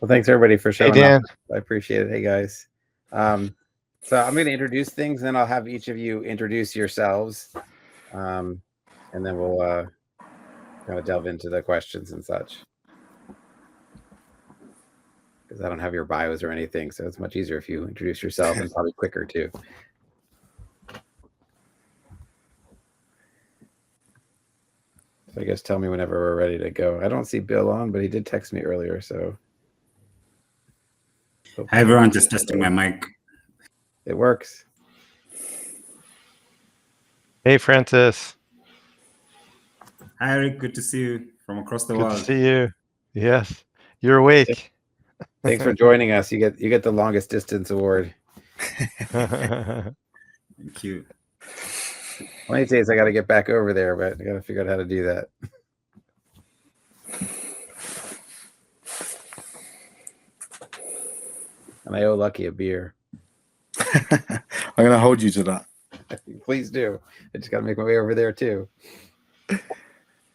Well, thanks everybody for showing Dan. up. I appreciate it. Hey guys. So I'm going to introduce things, and then I'll have each of you introduce yourselves, and then we'll kind of delve into the questions and such. Because I don't have your bios or anything, so it's much easier if you introduce yourself, and probably quicker too. So I guess tell me whenever we're ready to go. I don't see Bill on, but he did text me earlier, so. Hi everyone, just testing my mic. It works. Hey Francis. Hi Erik, good to see you from across the world. Good to see you. Yes, you're awake. Thanks for joining us. You get the longest distance award. Thank you. One of these days I got to get back over there, but I got to figure out how to do that. And I owe Lucky a beer. I'm going to hold you to that. Please do. I just got to make my way over there too.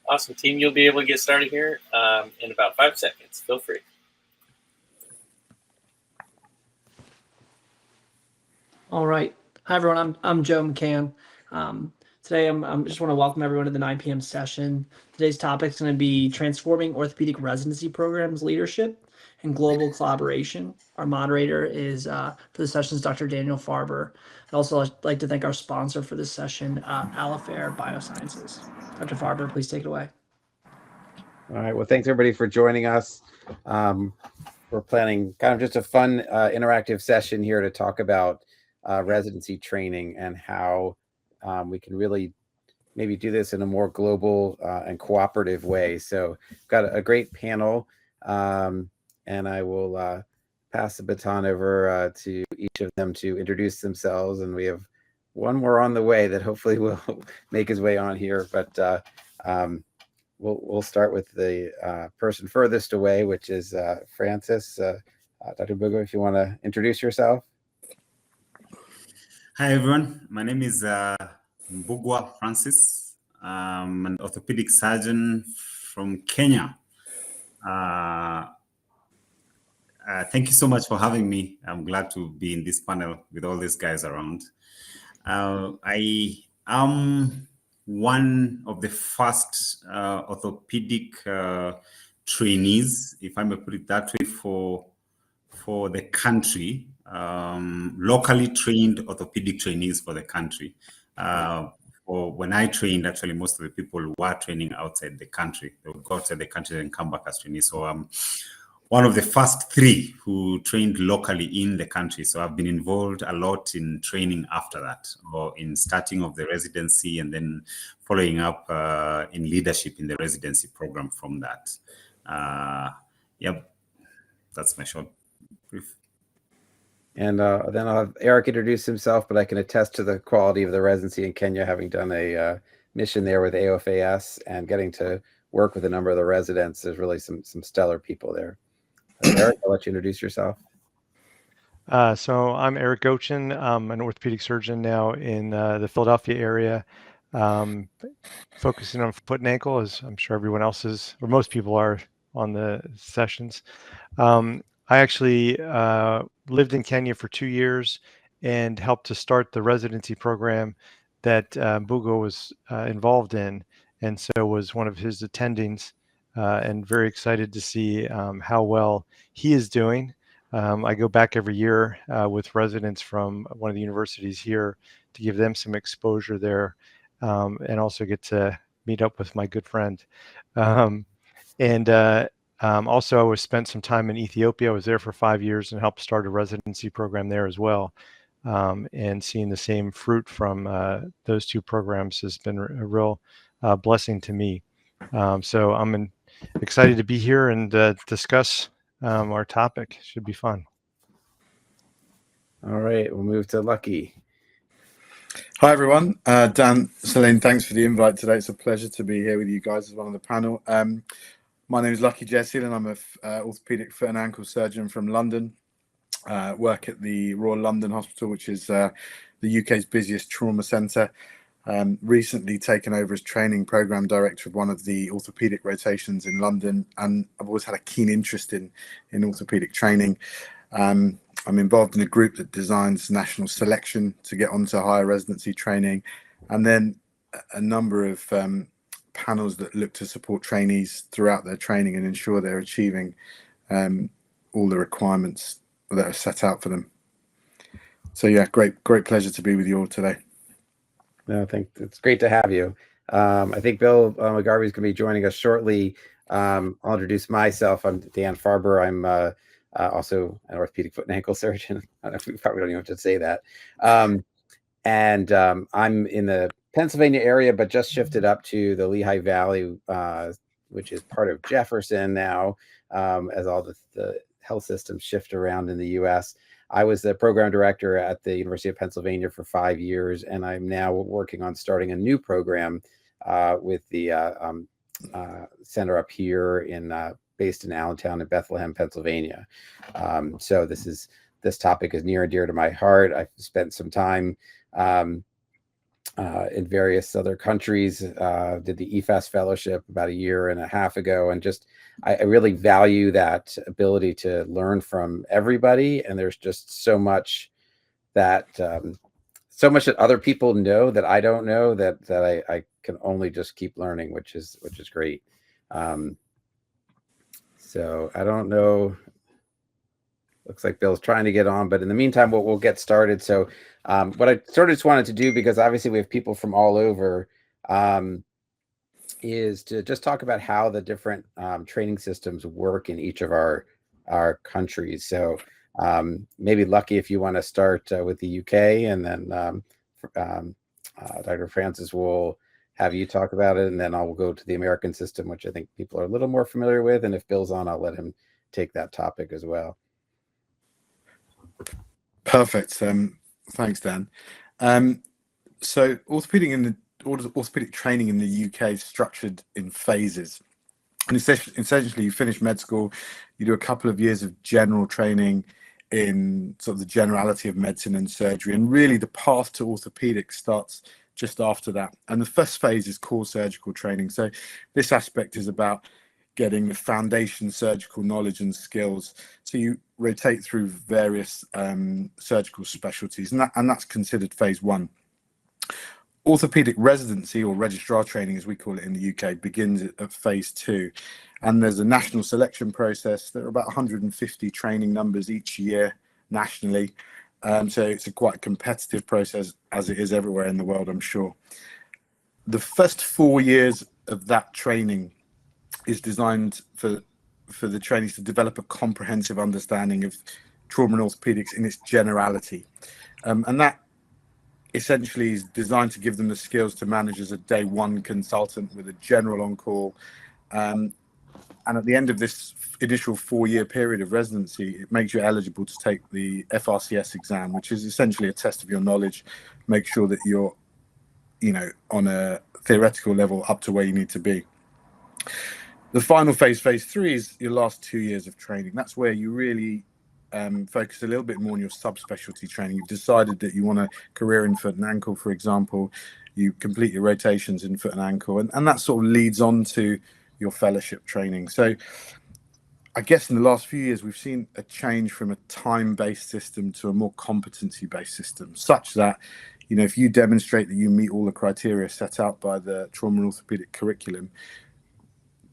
Awesome, team. You'll be able to get started here in about 5 seconds. Feel free. All right. Hi, everyone. I'm Joe McCann. Today, I'm just want to welcome everyone to the 9 p.m. session. Today's topic is going to be transforming orthopedic residency programs leadership and global collaboration. Our moderator is for the session is Dr. Daniel Farber. I'd also like to thank our sponsor for this session, AOFAS Biosciences. Dr. Farber, please take it away. All right. Well, thanks everybody for joining us. We're planning kind of just a fun interactive session here to talk about residency training and how we can really maybe do this in a more global and cooperative way. So we've got a great panel, and I will pass the baton over to each of them to introduce themselves. And we have one more on the way that hopefully will make his way on here. But we'll start with the person furthest away, which is Francis. Dr. Mbugua, if you want to introduce yourself. Hi everyone, my name is Mbugua Francis. I'm an orthopedic surgeon from Kenya. Thank you so much for having me. I'm glad to be in this panel with all these guys around. I am one of the first orthopedic trainees, if I may put it that way, for the country. Locally trained orthopedic trainees for the country. Or when I trained, actually, most of the people were training outside the country. They would go outside the country and come back as trainees. So I'm one of the first 3 who trained locally in the country. So I've been involved a lot in training after that, or in starting of the residency and then following up in leadership in the residency program from that. Yep, that's my short brief. And then I'll have Erik introduce himself, but I can attest to the quality of the residency in Kenya, having done a mission there with AOFAS and getting to work with a number of the residents. There's really some stellar people there. Erik, I'll let you introduce yourself. So I'm Erik Gokcen. I'm an orthopedic surgeon now in the Philadelphia area, focusing on foot and ankle, as I'm sure everyone else is, or most people are on the sessions. I actually lived in Kenya for 2 years and helped to start the residency program that Mbugua was involved in, and so was one of his attendings, and very excited to see how well he is doing. I go back every year with residents from one of the universities here to give them some exposure there, and also get to meet up with my good friend. Also, I spent some time in Ethiopia. I was there for 5 years and helped start a residency program there as well. And seeing the same fruit from those 2 programs has been a real blessing to me. So I'm excited to be here and discuss our topic. Should be fun. All right, we'll move to Lucky. Hi everyone, Dan, Selene, thanks for the invite today. It's a pleasure to be here with you guys as one on the panel. My name is Lucky Jeyaseelan. I'm an orthopedic foot and ankle surgeon from London. Work at the Royal London Hospital, which is the UK's busiest trauma centre. Recently taken over as training program director of one of the orthopaedic rotations in London, and I've always had a keen interest in orthopaedic training. I'm involved in a group that designs national selection to get onto higher residency training, and then a number of panels that look to support trainees throughout their training and ensure they're achieving all the requirements that are set out for them. So yeah, great pleasure to be with you all today. No, I think it's great to have you. I think Bill McGarvey is going to be joining us shortly. I'll introduce myself. I'm Dan Farber. I'm also an orthopedic foot and ankle surgeon. I don't know if we probably don't even have to say that. And I'm in the Pennsylvania area, but just shifted up to the Lehigh Valley, which is part of Jefferson now, as all the health systems shift around in the U.S. I was the program director at the University of Pennsylvania for 5 years, and I'm now working on starting a new program with the center up here based in Allentown in Bethlehem, Pennsylvania. So this topic is near and dear to my heart. I've spent some time in various other countries, did the AOFAS fellowship about 1.5 years ago, and just I really value that ability to learn from everybody. And there's just so much that other people know that I don't know that I can only just keep learning, which is great. So I don't know. Looks like Bill's trying to get on, but in the meantime, we'll get started. So what I sort of just wanted to do, because obviously we have people from all over, is to just talk about how the different training systems work in each of our countries. So maybe Lucky, if you want to start with the UK, and then Dr. Francis will have you talk about it, and then I'll go to the American system, which I think people are a little more familiar with. And if Bill's on, I'll let him take that topic as well. Perfect. Thanks, Dan. So orthopedic training in the UK is structured in phases. And essentially, you finish med school, you do a couple of years of general training in sort of the generality of medicine and surgery. And really, the path to orthopedics starts just after that. And the first phase is core surgical training. So this aspect is about getting the foundation surgical knowledge and skills. So you rotate through various surgical specialties, and that's considered phase 1. Orthopaedic residency, or registrar training as we call it in the UK, begins at phase 2. And there's a national selection process. There are about 150 training numbers each year nationally. So it's a quite competitive process, as it is everywhere in the world, I'm sure. The first 4 years of that training is designed for the trainees to develop a comprehensive understanding of trauma and orthopedics in its generality. And that essentially is designed to give them the skills to manage as a day 1 consultant with a general on call. And at the end of this initial 4-year period of residency, it makes you eligible to take the FRCS exam, which is essentially a test of your knowledge. Make sure that you're, on a theoretical level up to where you need to be. The final phase, phase 3, is your last 2 years of training. That's where you really focus a little bit more on your subspecialty training. You've decided that you want a career in foot and ankle, for example. You complete your rotations in foot and ankle, and that sort of leads on to your fellowship training. So I guess in the last few years, we've seen a change from a time-based system to a more competency-based system, such that, if you demonstrate that you meet all the criteria set out by the trauma and orthopedic curriculum,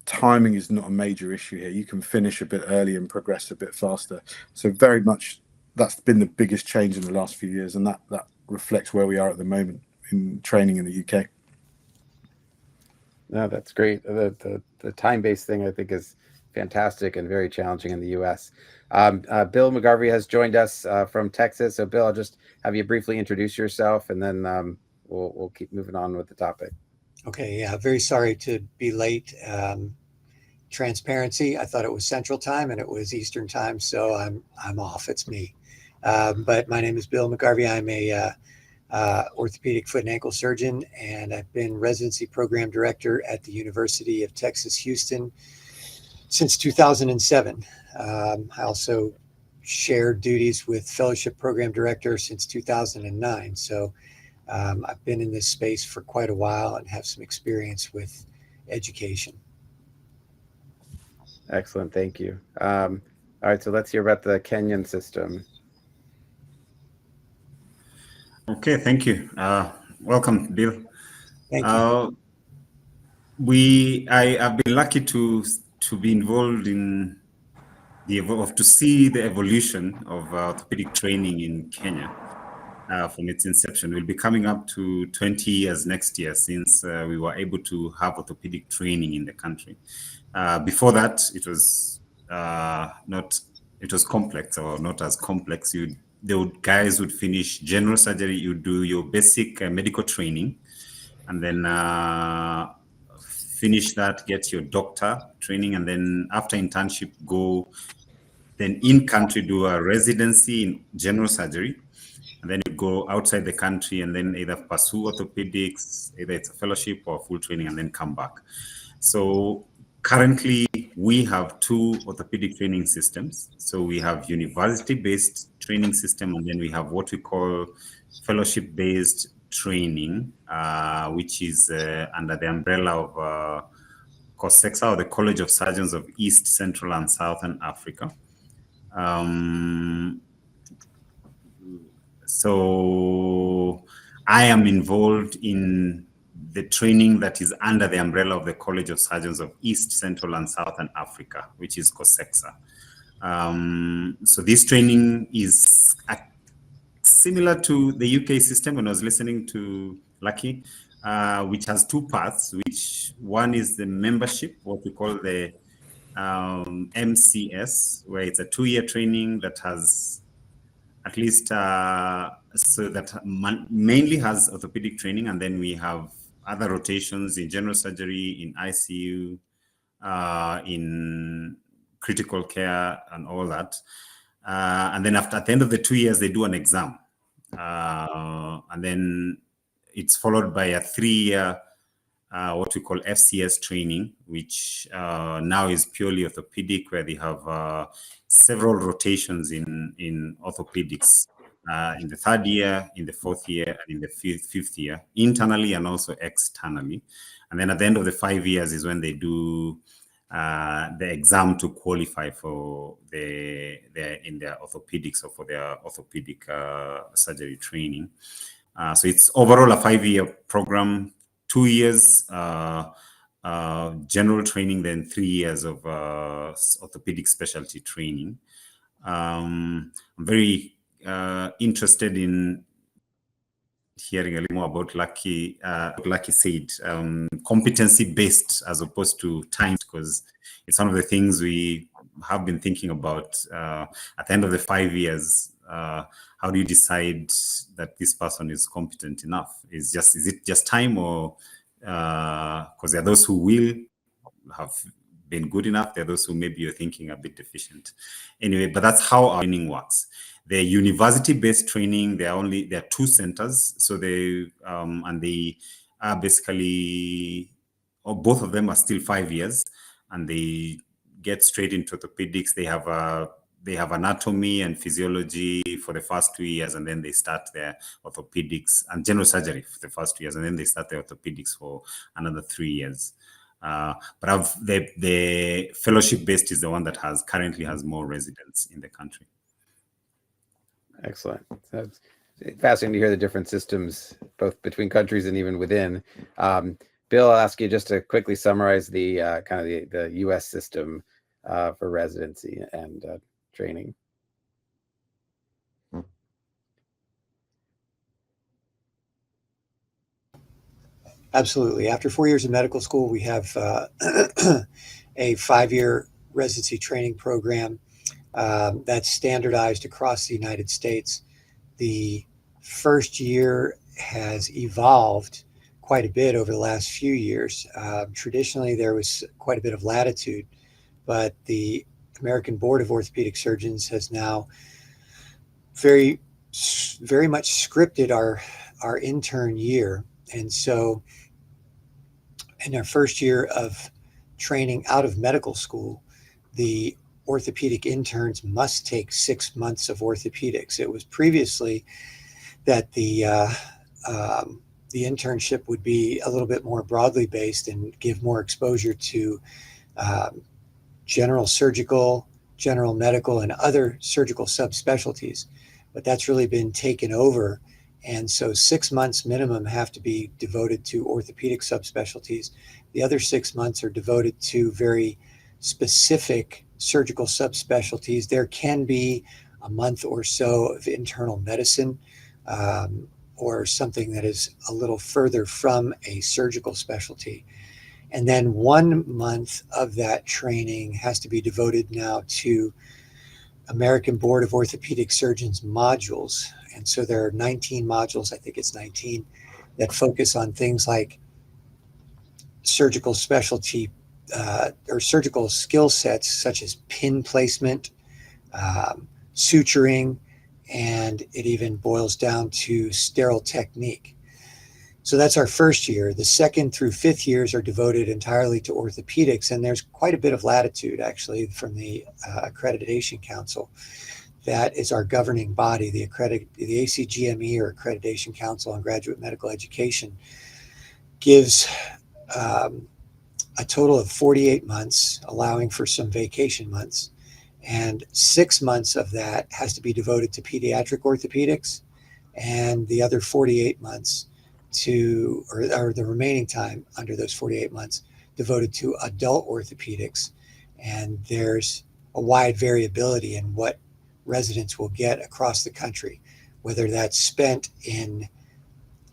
timing is not a major issue here. You can finish a bit early and progress a bit faster. So very much that's been the biggest change in the last few years, and that reflects where we are at the moment in training in the UK. No, that's great. The time-based thing, I think, is fantastic and very challenging in the US. Bill McGarvey has joined us from Texas. So Bill, I'll just have you briefly introduce yourself, and then we'll keep moving on with the topic. Okay, yeah, very sorry to be late. Transparency, I thought it was Central Time and it was Eastern Time, so I'm off. It's me. But my name is Bill McGarvey. I'm a orthopedic foot and ankle surgeon, and I've been residency program director at the University of Texas, Houston since 2007. I also shared duties with fellowship program director since 2009. So I've been in this space for quite a while and have some experience with education. Excellent, thank you. All right, so let's hear about the Kenyan system. Okay, thank you. Welcome, Bill. Thank you. I have been lucky to be involved in to see the evolution of orthopedic training in Kenya from its inception. We'll be coming up to 20 years next year since we were able to have orthopedic training in the country. Before that, it was it was complex, or not as complex. Guys would finish general surgery, you do your basic medical training, and then finish that, get your doctor training, and then after internship, go then in country, do a residency in general surgery, and then you go outside the country and then either pursue orthopedics, either it's a fellowship or full training, and then come back. So currently, we have two orthopedic training systems. So we have university-based training system, and then we have what we call fellowship-based training, which is under the umbrella of COSEXA, or the College of Surgeons of East, Central, and Southern Africa. So I am involved in the training that is under the umbrella of the College of Surgeons of East, Central, and Southern Africa, which is COSEXA. So this training is similar to the UK system. When I was listening to Lucky, which has two parts, which one is the membership, what we call the MCS, where it's a 2-year training that has at least, so that mainly has orthopedic training, and then we have other rotations in general surgery, in ICU, in critical care, and all that. And then at the end of the 2 years, they do an exam. And then it's followed by a 3-year, what we call FCS training, which now is purely orthopedic, where they have several rotations in orthopedics in the 3rd year, in the 4th year, and in the 5th year, internally and also externally. And then at the end of the 5 years is when they do the exam to qualify for in their orthopedics, or for their orthopedic surgery training. So it's overall a 5-year program, 2 years general training, then 3 years of orthopedic specialty training. I'm very interested in hearing a little more about Lucky. Lucky said competency-based as opposed to time, because it's one of the things we have been thinking about at the end of the 5 years. How do you decide that this person is competent enough? Is it just time, or because there are those who will have been good enough, there are those who maybe you're thinking a bit deficient. Anyway, but that's how our training works. The university-based training, there are 2 centers, so they are basically, or both of them are still 5 years, and they get straight into orthopedics. They have anatomy and physiology for the first 2 years, and then they start their orthopedics and general surgery for the first 2 years, and then they start their orthopedics for another 3 years. But the fellowship-based is the one that currently has more residents in the country. Excellent. That's fascinating to hear the different systems, both between countries and even within. Bill, I'll ask you just to quickly summarize the kind of the U.S. system for residency and training. Absolutely. After 4 years of medical school, we have a 5-year residency training program that's standardized across the United States. The first year has evolved quite a bit over the last few years. Traditionally, there was quite a bit of latitude, but the American Board of Orthopedic Surgeons has now very much scripted our intern year. And so in our first year of training out of medical school, the orthopedic interns must take 6 months of orthopedics. It was previously that the the internship would be a little bit more broadly based and give more exposure to general surgical, general medical, and other surgical subspecialties. But that's really been taken over. And so 6 months minimum have to be devoted to orthopedic subspecialties. The other 6 months are devoted to very specific surgical subspecialties. There can be a month or so of internal medicine or something that is a little further from a surgical specialty. And then 1 month of that training has to be devoted now to American Board of Orthopedic Surgeons modules. And so there are 19 modules, I think it's 19, that focus on things like surgical specialty or surgical skill sets such as pin placement, suturing, and it even boils down to sterile technique. So that's our first year. The 2nd through 5th years are devoted entirely to orthopedics, and there's quite a bit of latitude actually from the Accreditation Council. That is our governing body, the ACGME, or Accreditation Council on Graduate Medical Education, gives a total of 48 months, allowing for some vacation months. And 6 months of that has to be devoted to pediatric orthopedics, and the other 48 months or the remaining time under those 48 months devoted to adult orthopedics. And there's a wide variability in what residents will get across the country, whether that's spent in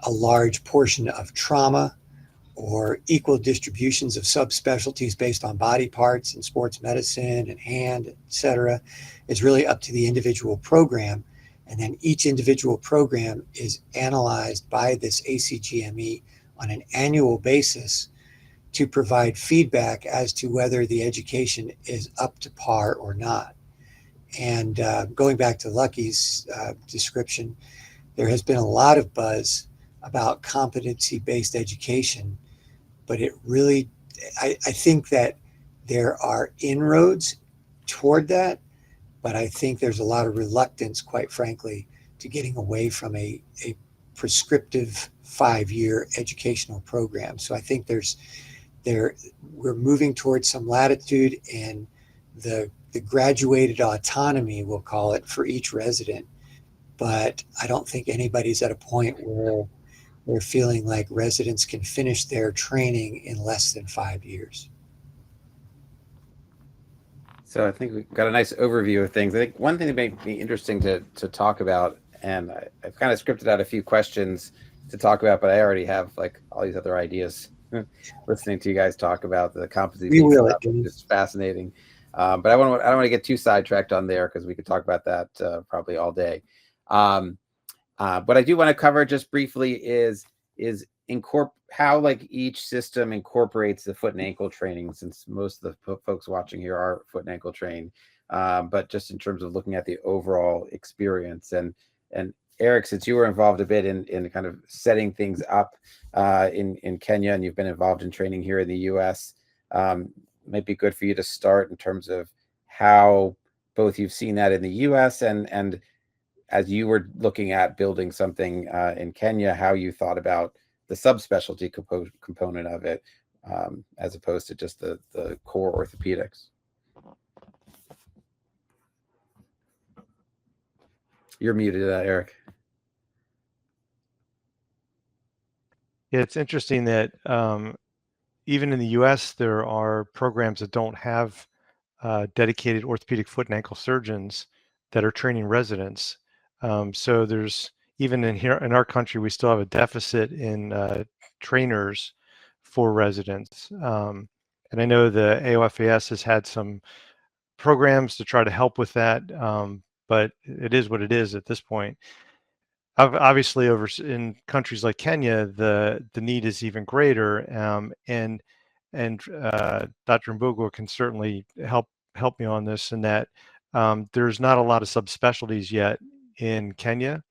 a large portion of trauma or equal distributions of subspecialties based on body parts and sports medicine and hand, et cetera. It's really up to the individual program. And then each individual program is analyzed by this ACGME on an annual basis to provide feedback as to whether the education is up to par or not. And going back to Lucky's description, there has been a lot of buzz about competency-based education, but it really, I think that there are inroads toward that, but I think there's a lot of reluctance, quite frankly, to getting away from a prescriptive 5-year educational program. So I think we're moving towards some latitude, and the graduated autonomy, we'll call it, for each resident. But I don't think anybody's at a point where they're feeling like residents can finish their training in less than 5 years. So I think we've got a nice overview of things. I think one thing that may be interesting to talk about, and I've kind of scripted out a few questions to talk about, but I already have like all these other ideas listening to you guys talk about the competency stuff, which is fascinating. But I don't want to get too sidetracked on there because we could talk about that probably all day. What I do want to cover just briefly is how like each system incorporates the foot and ankle training, since most of the folks watching here are foot and ankle trained, but just in terms of looking at the overall experience. And Erik, since you were involved a bit in kind of setting things up in Kenya, and you've been involved in training here in the US, might be good for you to start in terms of how both you've seen that in the US and as you were looking at building something in Kenya, how you thought about the subspecialty component of it, as opposed to just the core orthopedics. You're muted, Erik. Yeah, it's interesting that even in the US, there are programs that don't have dedicated orthopedic foot and ankle surgeons that are training residents. So there's, even in our country, we still have a deficit in trainers for residents. And I know the AOFAS has had some programs to try to help with that, but it is what it is at this point. Obviously, over in countries like Kenya, the need is even greater, and Dr. Mbugua can certainly help me on this, in that there's not a lot of subspecialties yet in Kenya.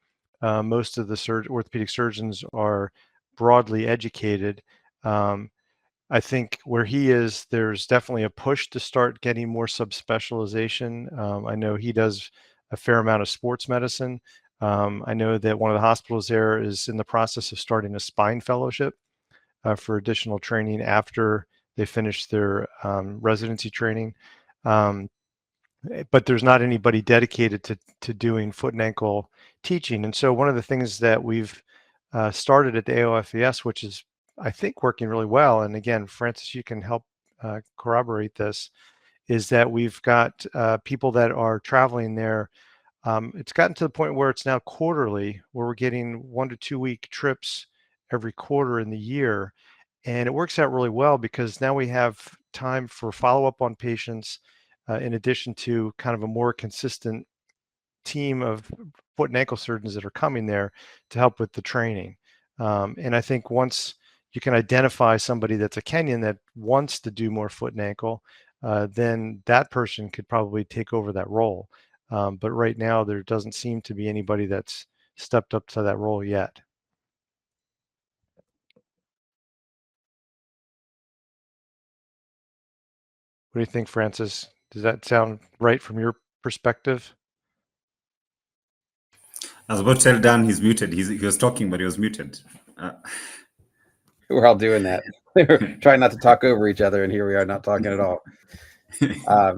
Most of the orthopedic surgeons are broadly educated. I think where he is, there's definitely a push to start getting more subspecialization. I know he does a fair amount of sports medicine, I know that one of the hospitals there is in the process of starting a spine fellowship for additional training after they finish their residency training. But there's not anybody dedicated to doing foot and ankle teaching. And so one of the things that we've started at the AOFAS, which is, I think, working really well, and again, Francis, you can help corroborate this, is that we've got people that are traveling there. It's gotten to the point where it's now quarterly, where we're getting 1 to 2 week trips every quarter in the year. And it works out really well because now we have time for follow-up on patients, in addition to kind of a more consistent team of foot and ankle surgeons that are coming there to help with the training. And I think once you can identify somebody that's a Kenyan that wants to do more foot and ankle, then that person could probably take over that role. But right now, there doesn't seem to be anybody that's stepped up to that role yet. What do you think, Francis? Does that sound right from your perspective? I was about to tell Dan he's muted. He was talking, but he was muted. We're all doing that. We're trying not to talk over each other, and here we are not talking at all. Yeah.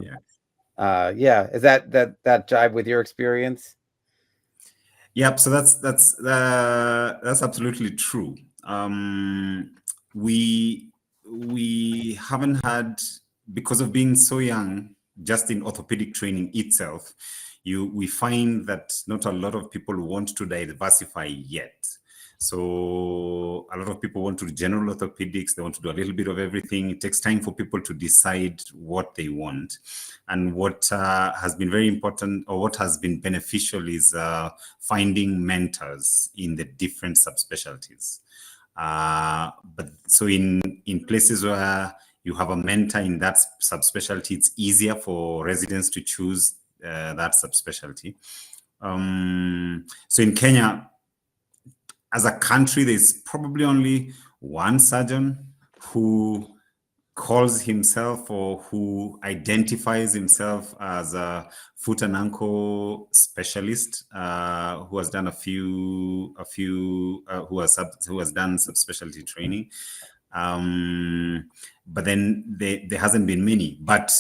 Is that jive with your experience? Yep. So that's absolutely true. We haven't had, because of being so young, just in orthopedic training itself, we find that not a lot of people want to diversify yet. So a lot of people want to do general orthopedics. They want to do a little bit of everything. It takes time for people to decide what they want. And what has been very important, or what has been beneficial, is finding mentors in the different subspecialties. But so in places where you have a mentor in that subspecialty, it's easier for residents to choose that subspecialty. So in Kenya, as a country, there's probably only one surgeon who calls himself, or who identifies himself as a foot and ankle specialist, who has done who has done subspecialty training. But then there hasn't been many. But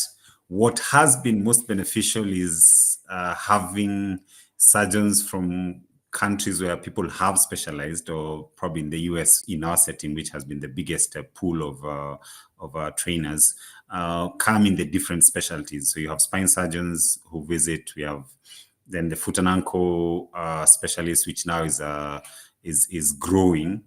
what has been most beneficial is having surgeons from countries where people have specialized, or probably in the US, in our setting, which has been the biggest pool of trainers, come in the different specialties. So you have spine surgeons who visit. We have then the foot and ankle specialist, which now is growing.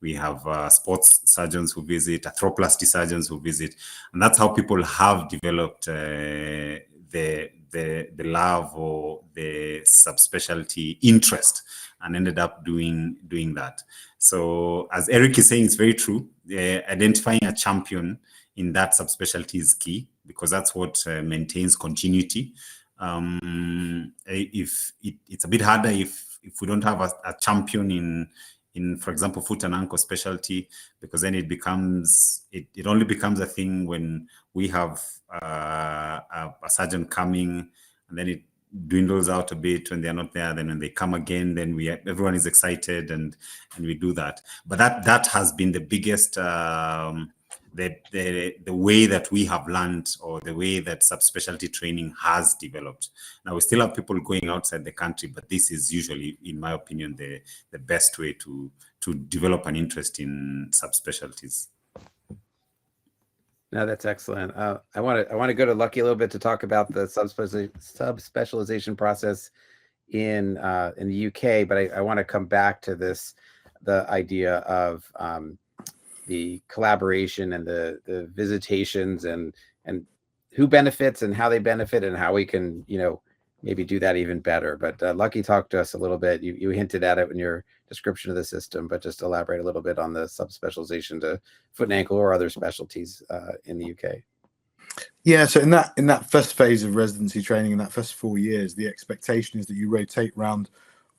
We have sports surgeons who visit, arthroplasty surgeons who visit, and that's how people have developed the love or the subspecialty interest, and ended up doing that. So as Erik is saying, it's very true. Identifying a champion in that subspecialty is key, because that's what maintains continuity. If it's a bit harder if we don't have a champion in, for example, foot and ankle specialty, because then it only becomes a thing when we have a surgeon coming, and then it dwindles out a bit when they're not there. Then when they come again, then everyone is excited, and we do that. But that has been the biggest the way that we have learned, or the way that subspecialty training has developed. Now, we still have people going outside the country, but this is usually, in my opinion, the best way to develop an interest in subspecialties. No, that's excellent. I want to go to Lucky a little bit to talk about the subspecialization process in the UK, but I want to come back to the idea of the collaboration and the visitations and who benefits and how they benefit, and how we can, maybe do that even better. But Lucky, talk to us a little bit. You hinted at it in your description of the system, but just elaborate a little bit on the subspecialization to foot and ankle or other specialties in the UK. Yeah, so in that first phase of residency training, in that first 4 years, the expectation is that you rotate around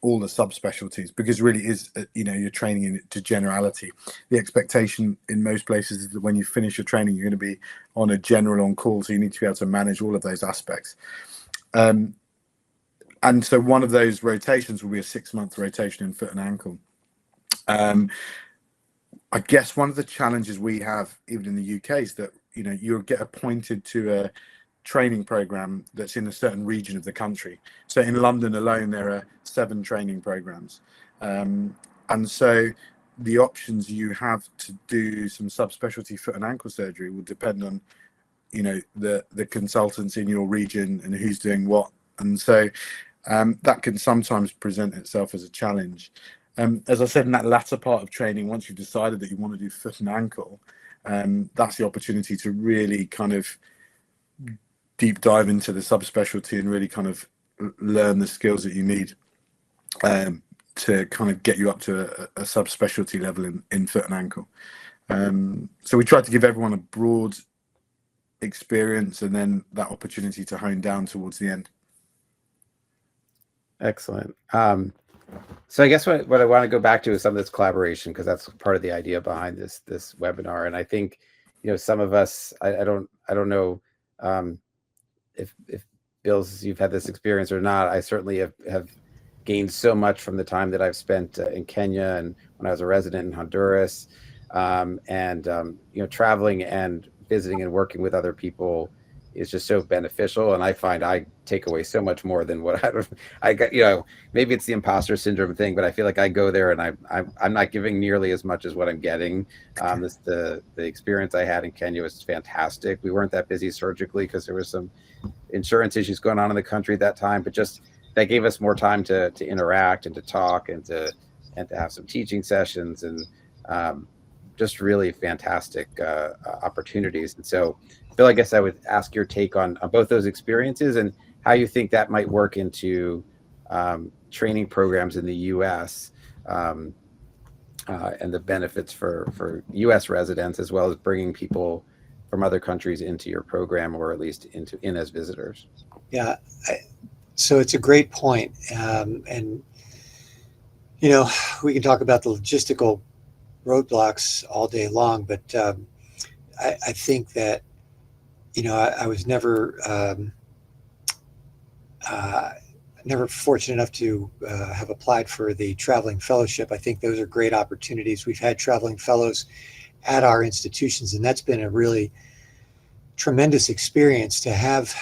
all the subspecialties, because really is, you're training into generality. The expectation in most places is that when you finish your training, you're going to be on a general on call, so you need to be able to manage all of those aspects. And so one of those rotations will be a 6-month rotation in foot and ankle. I guess one of the challenges we have, even in the UK, is that, you know, you'll get appointed to a training program that's in a certain region of the country. So in London alone, there are 7 training programs. And so the options you have to do some subspecialty foot and ankle surgery will depend on, you know, the consultants in your region and who's doing what. And so that can sometimes present itself as a challenge. As I said, in that latter part of training, once you've decided that you want to do foot and ankle, that's the opportunity to really kind of deep dive into the subspecialty and really kind of learn the skills that you need to kind of get you up to a subspecialty level in foot and ankle. So we try to give everyone a broad experience and then that opportunity to hone down towards the end. Excellent. So I guess what I want to go back to is some of this collaboration, because that's part of the idea behind this webinar. And I think, you know, some of us, I don't know if Bill's, you've had this experience or not. I certainly have gained so much from the time that I've spent in Kenya and when I was a resident in Honduras, you know, traveling and visiting and working with other people is just so beneficial. And I find I take away so much more than what I got. You know, maybe it's the imposter syndrome thing, but I feel like I go there and I'm not giving nearly as much as what I'm getting. The experience I had in Kenya was fantastic. We weren't that busy surgically because there was some insurance issues going on in the country at that time, but just that gave us more time to interact and to talk and to have some teaching sessions and just really fantastic opportunities. And so, Bill, I guess I would ask your take on both those experiences and how you think that might work into training programs in the U.S. And the benefits for U.S. residents, as well as bringing people from other countries into your program, or at least in as visitors. Yeah, so it's a great point. And, you know, we can talk about the logistical roadblocks all day long, but I think that, you know, I was never fortunate enough to have applied for the traveling fellowship. I think those are great opportunities. We've had traveling fellows at our institutions, and that's been a really tremendous experience to have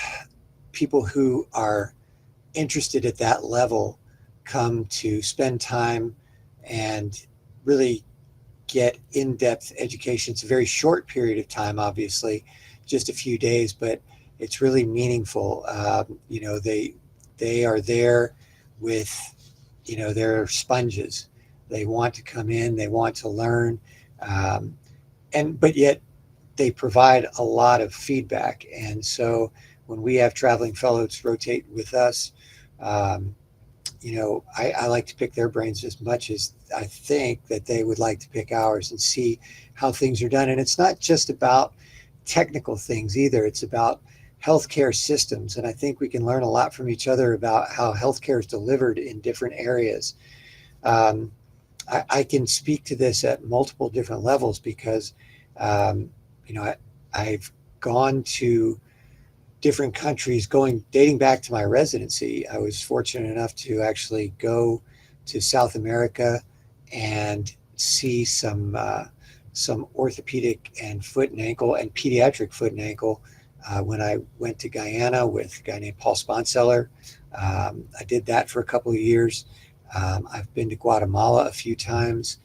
people who are interested at that level come to spend time and really get in-depth education. It's a very short period of time, obviously, just a few days, but it's really meaningful. You know, they are there with, you know, they're sponges. They want to come in, they want to learn, but yet they provide a lot of feedback. And so when we have traveling fellows rotate with us, you know, I like to pick their brains as much as I think that they would like to pick ours and see how things are done. And it's not just about technical things either. It's about healthcare systems. And I think we can learn a lot from each other about how healthcare is delivered in different areas. I can speak to this at multiple different levels because, you know, I've gone to different countries dating back to my residency. I was fortunate enough to actually go to South America and see some orthopedic and foot and ankle and pediatric foot and ankle when I went to Guyana with a guy named Paul Sponseller. I did that for a couple of years. I've been to Guatemala a few times,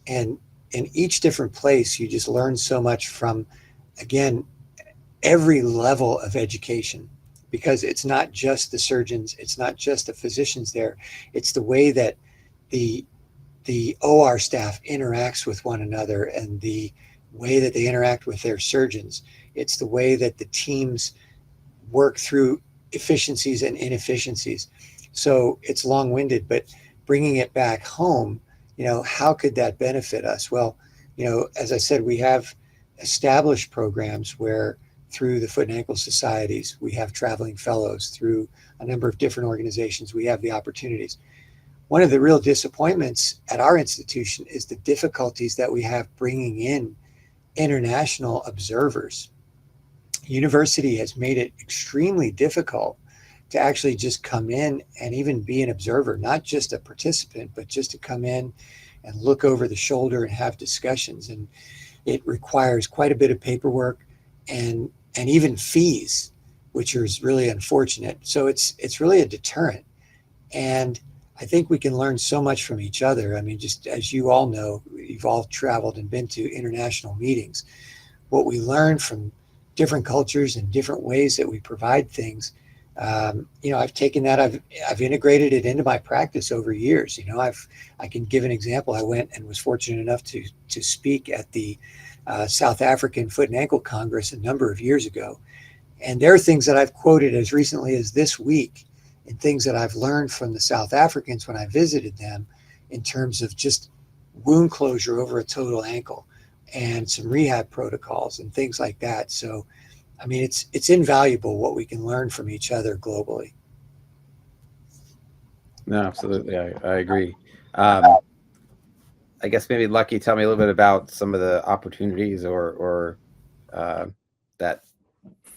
and in each different place, you just learn so much from, again, every level of education, because it's not just the surgeons, it's not just the physicians there, it's the way that the OR staff interacts with one another and the way that they interact with their surgeons. It's the way that the teams work through efficiencies and inefficiencies. So it's long-winded, but bringing it back home, you know, how could that benefit us? Well, you know, as I said, we have established programs where through the foot and ankle societies, we have traveling fellows. Through a number of different organizations, we have the opportunities. One of the real disappointments at our institution is the difficulties that we have bringing in international observers. University has made it extremely difficult to actually just come in and even be an observer, not just a participant, but just to come in and look over the shoulder and have discussions. And it requires quite a bit of paperwork and even fees, which is really unfortunate. So it's really a deterrent. And I think we can learn so much from each other. I mean, just as you all know, you've all traveled and been to international meetings. What we learn from different cultures and different ways that we provide things, I've taken that, I've integrated it into my practice over years. I can give an example. I went and was fortunate enough to speak at the South African Foot and Ankle Congress a number of years ago. And there are things that I've quoted as recently as this week, and things that I've learned from the South Africans when I visited them in terms of just wound closure over a total ankle and some rehab protocols and things like that. So, I mean, it's invaluable what we can learn from each other globally. No, absolutely. I agree. I guess maybe Lucky, tell me a little bit about some of the opportunities or that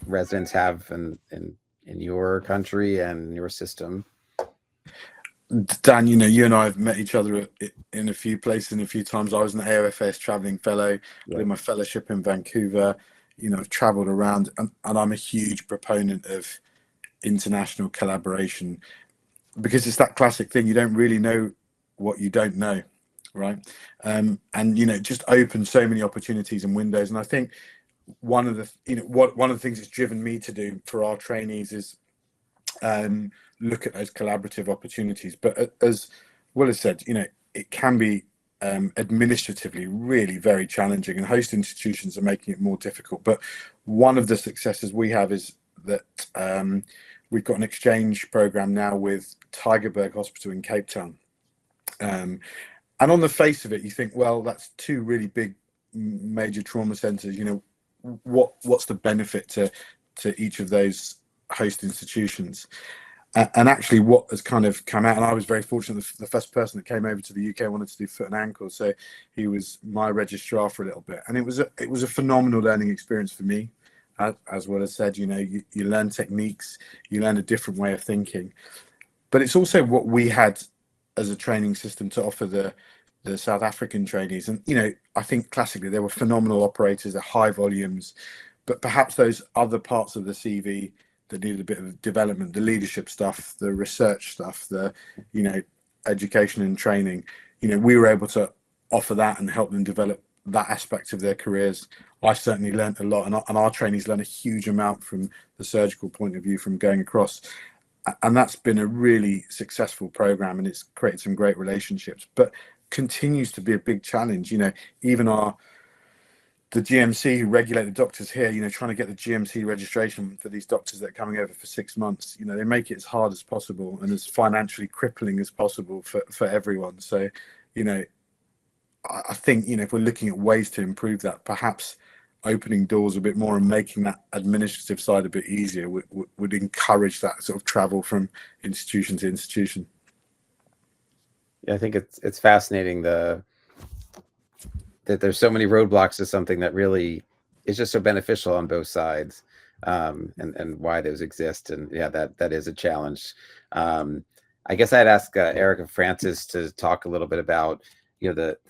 residents have in your country and your system. Dan, you and I have met each other in a few places and a few times. I was an AOFAS traveling fellow. I did my fellowship in Vancouver. I've traveled around, and I'm a huge proponent of international collaboration, because it's that classic thing. You don't really know what you don't know, right? And it just opens so many opportunities and windows. And I think one of the things it's driven me to do for our trainees is look at those collaborative opportunities. But as Will has said, it can be administratively really very challenging, and host institutions are making it more difficult. But one of the successes we have is that we've got an exchange program now with Tygerberg Hospital in Cape Town. And on the face of it, you think, well, that's two really big major trauma centers. What's the benefit to each of those host institutions? And actually what has kind of come out, and I was very fortunate, the first person that came over to the UK wanted to do foot and ankle, so he was my registrar for a little bit, and it was a phenomenal learning experience for me. As Will has said, you learn techniques, you learn a different way of thinking, but it's also what we had as a training system to offer the South African trainees. And I think classically they were phenomenal operators at high volumes, but perhaps those other parts of the CV that needed a bit of development, the leadership stuff, the research stuff, the education and training, we were able to offer that and help them develop that aspect of their careers. I certainly learned a lot, and our trainees learn a huge amount from the surgical point of view from going across. And that's been a really successful program, and it's created some great relationships, but continues to be a big challenge. Even the GMC who regulate the doctors here, trying to get the GMC registration for these doctors that are coming over for 6 months, they make it as hard as possible and as financially crippling as possible for everyone. So, I think, if we're looking at ways to improve that, perhaps opening doors a bit more and making that administrative side a bit easier would encourage that sort of travel from institution to institution. Yeah, I think it's fascinating that there's so many roadblocks to something that really is just so beneficial on both sides, and why those exist. And yeah, that is a challenge. I guess I'd ask Erik and Francis to talk a little bit about, the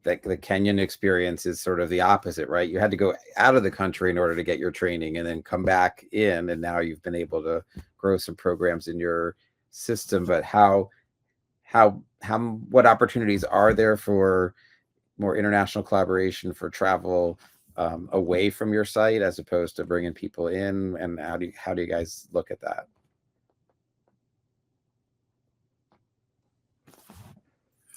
Kenyan experience is sort of the opposite, right? You had to go out of the country in order to get your training and then come back in, and now you've been able to grow some programs in your system. But what opportunities are there for more international collaboration, for travel away from your site as opposed to bringing people in? And how do you guys look at that?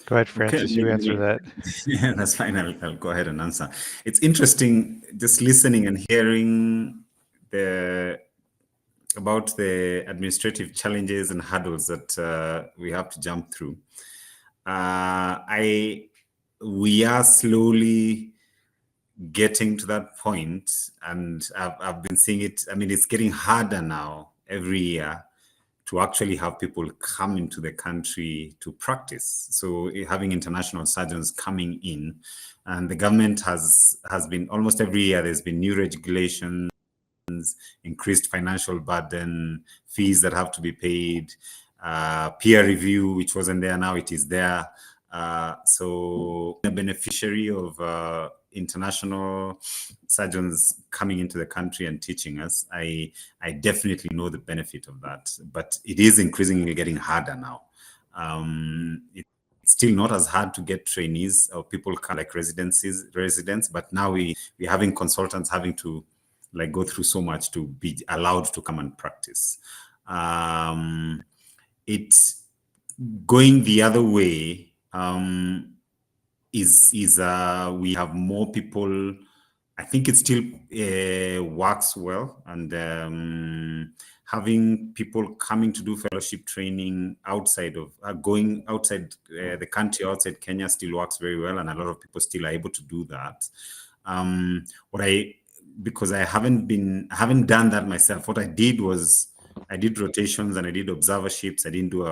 Go ahead, Francis. Okay, you answer that. Yeah, that's fine. I'll go ahead and answer. It's interesting just listening and hearing about the administrative challenges and hurdles that we have to jump through. We are slowly getting to that point, and I've been seeing it. I mean, it's getting harder now every year to actually have people come into the country to practice. So having international surgeons coming in, and the government has been, almost every year there's been new regulations increased financial burden, fees that have to be paid, peer review, which wasn't there, now it is there. So a beneficiary of international surgeons coming into the country and teaching us, I definitely know the benefit of that. But it is increasingly getting harder now. It's still not as hard to get trainees or people come like residents, but now we're having consultants having to like go through so much to be allowed to come and practice. It's going the other way. We have more people. I think it still works well, and having people coming to do fellowship training outside of going outside the country, outside Kenya, still works very well, and a lot of people still are able to do that. Because I haven't done that myself. What I did was I did rotations and I did observerships. I didn't do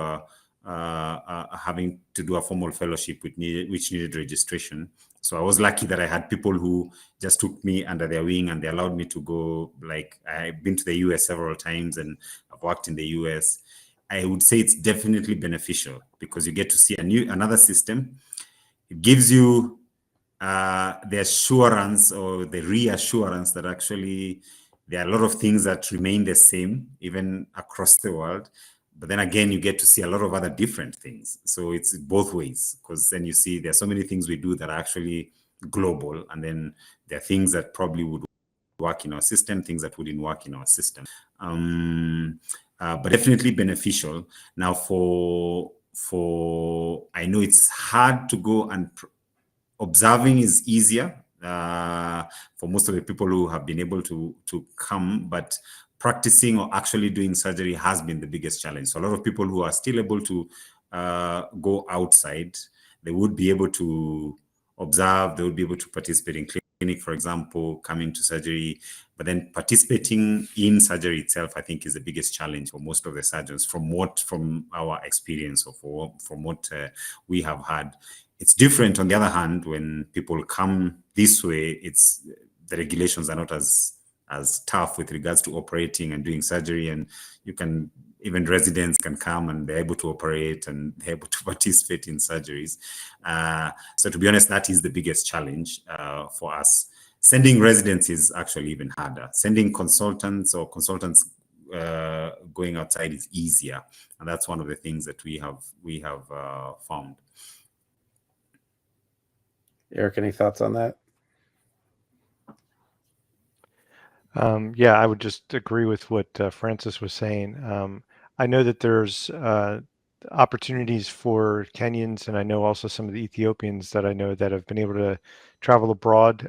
having to do a formal fellowship which needed registration. So I was lucky that I had people who just took me under their wing and they allowed me to go. Like, I've been to the US several times and I've worked in the US. I would say it's definitely beneficial because you get to see another system. It gives you the assurance or the reassurance that actually there are a lot of things that remain the same even across the world. But then again, you get to see a lot of other different things. So it's both ways, because then you see there's so many things we do that are actually global. And then there are things that probably would work in our system, things that wouldn't work in our system. But definitely beneficial. Now I know it's hard to go and observing is easier for most of the people who have been able to come, but practicing or actually doing surgery has been the biggest challenge. So a lot of people who are still able to go outside, they would be able to observe, they would be able to participate in clinic, for example, coming to surgery, but then participating in surgery itself, I think, is the biggest challenge for most of the surgeons from our experience or from what we have had. It's different, on the other hand, when people come this way, the regulations are not as tough with regards to operating and doing surgery, and even residents can come and they're able to operate and they're able to participate in surgeries. So to be honest, that is the biggest challenge for us. Sending residents is actually even harder. Sending consultants going outside is easier, and that's one of the things that we have found. Erik, any thoughts on that? Yeah, I would just agree with what Francis was saying. I know that there's opportunities for Kenyans, and I know also some of the Ethiopians that I know that have been able to travel abroad.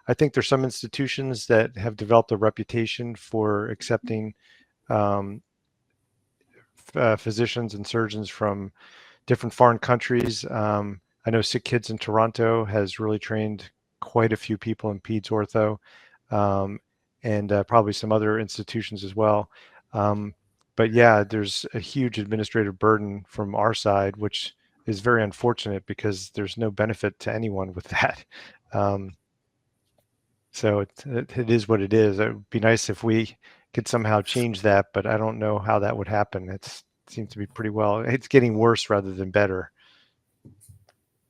I think there's some institutions that have developed a reputation for accepting physicians and surgeons from different foreign countries. I know Sick Kids in Toronto has really trained quite a few people in peds ortho. And probably some other institutions as well. But yeah, there's a huge administrative burden from our side, which is very unfortunate because there's no benefit to anyone with that. So it is what it is. It would be nice if we could somehow change that, but I don't know how that would happen. It seems to be pretty well. It's getting worse rather than better.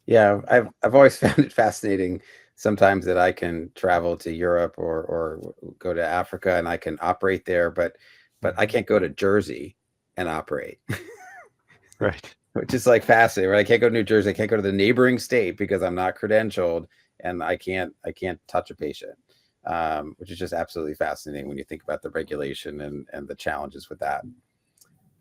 Yeah, I've always found it fascinating sometimes that I can travel to Europe or go to Africa and I can operate there, but I can't go to Jersey and operate. Right. Which is like fascinating, right? I can't go to New Jersey. I can't go to the neighboring state because I'm not credentialed and I can't touch a patient, which is just absolutely fascinating when you think about the regulation and the challenges with that.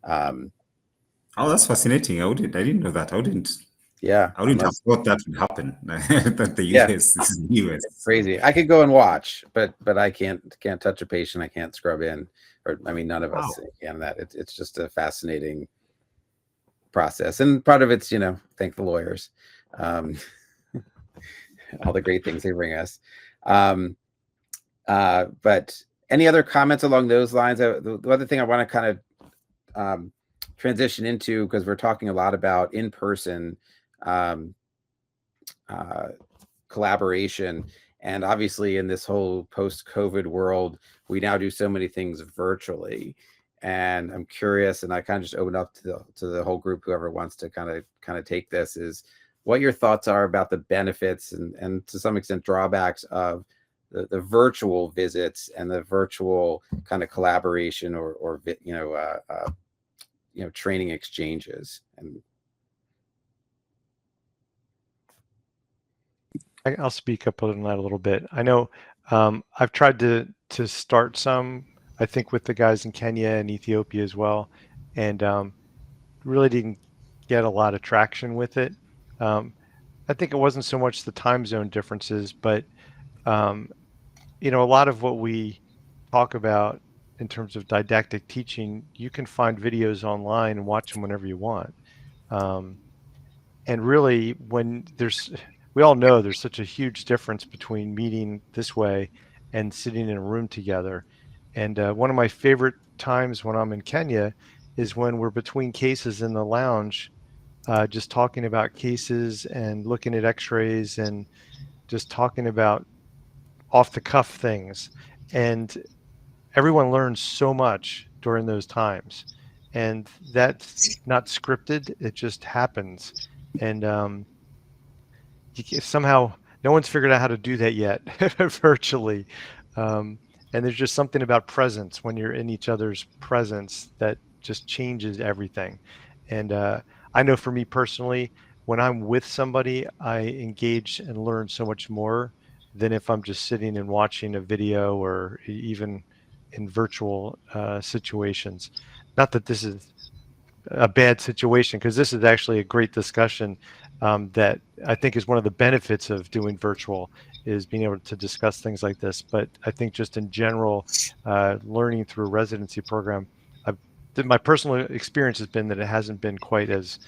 Oh, that's fascinating. I didn't know that. I wouldn't have thought that would happen. That the US is the US. It's crazy. I could go and watch, but I can't touch a patient. I can't scrub in, or I mean, none of us can that. It's just a fascinating process, and part of it's thank the lawyers, all the great things they bring us. But any other comments along those lines? The other thing I want to kind of transition into, because we're talking a lot about in-person collaboration, And obviously in this whole post-COVID world, we now do so many things virtually. And I'm curious, and I kind of just open up to the whole group, whoever wants to kind of take this, is what your thoughts are about the benefits and to some extent drawbacks of the virtual visits and the virtual kind of collaboration or training exchanges. And I'll speak up on that a little bit. I know I've tried to start some, I think, with the guys in Kenya and Ethiopia as well, and really didn't get a lot of traction with it. I think it wasn't so much the time zone differences, but a lot of what we talk about in terms of didactic teaching, you can find videos online and watch them whenever you want. And really, we all know there's such a huge difference between meeting this way and sitting in a room together. And one of my favorite times when I'm in Kenya is when we're between cases in the lounge, just talking about cases and looking at x-rays and just talking about off the cuff things. And everyone learns so much during those times. And that's not scripted, it just happens. And somehow no one's figured out how to do that yet virtually. And there's just something about presence when you're in each other's presence that just changes everything. And I know for me personally, when I'm with somebody, I engage and learn so much more than if I'm just sitting and watching a video or even in virtual situations. Not that this is a bad situation, because this is actually a great discussion that I think is one of the benefits of doing virtual, is being able to discuss things like this. But I think just in general, learning through a residency program, my personal experience has been that it hasn't been quite as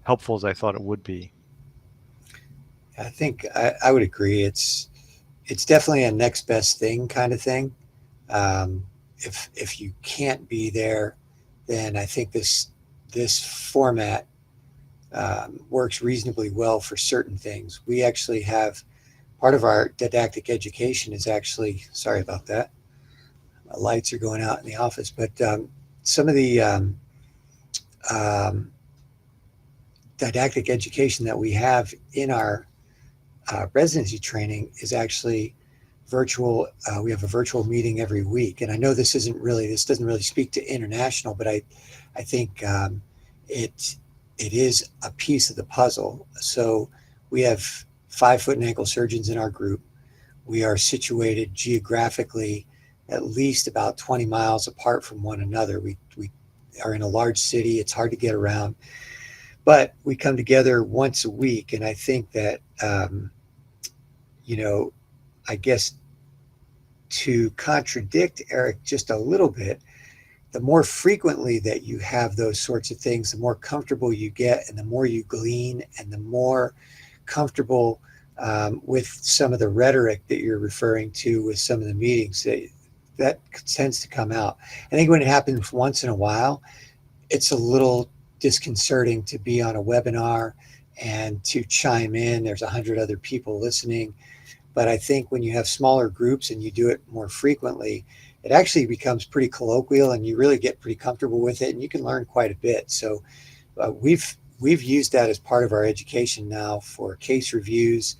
helpful as I thought it would be. I think I would agree. It's definitely a next best thing kind of thing. If you can't be there, then I think this format works reasonably well for certain things. We actually have part of our didactic education is actually, sorry about that, my lights are going out in the office, but some of the didactic education that we have in our residency training is actually virtual. We have a virtual meeting every week, and I know this doesn't really speak to international, but I think it is a piece of the puzzle. So we have 5 foot and ankle surgeons in our group. We are situated geographically at least about 20 miles apart from one another. We are in a large city. It's hard to get around, but we come together once a week. And I think that, I guess to contradict Erik just a little bit, the more frequently that you have those sorts of things, the more comfortable you get and the more you glean and the more comfortable with some of the rhetoric that you're referring to with some of the meetings, that tends to come out. I think when it happens once in a while, it's a little disconcerting to be on a webinar and to chime in. There's 100 other people listening. But I think when you have smaller groups and you do it more frequently, it actually becomes pretty colloquial and you really get pretty comfortable with it and you can learn quite a bit. So we've used that as part of our education now for case reviews,